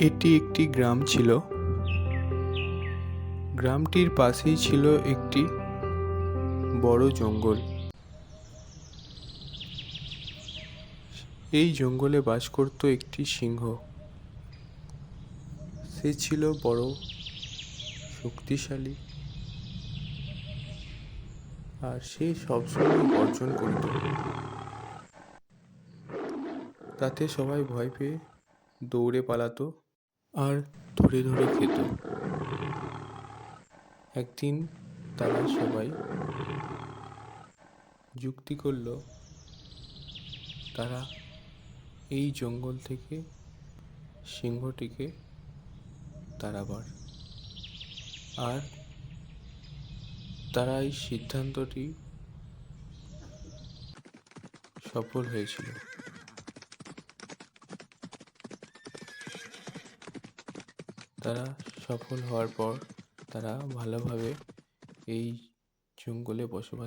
এটি একটি গ্রাম ছিল। গ্রামটির পাশেই ছিল একটি বড় জঙ্গল। এই জঙ্গলে বাস করত একটি সিংহ। সে ছিল বড় শক্তিশালী, আর সে সবসময় গর্জন করত। তাতে সবাই ভয় পেয়ে দৌড়ে পালাতো আর ধরে ধরে খেত। একদিন তারা সবাই যুক্তি করল তারা এই জঙ্গল থেকে সিংহটিকে তাড়াবার। আর তারা এই সিদ্ধান্তটি সফল হয়েছিল। তারা সফল হওয়ার পর তারা ভালোভাবে এই জঙ্গলে বসবাস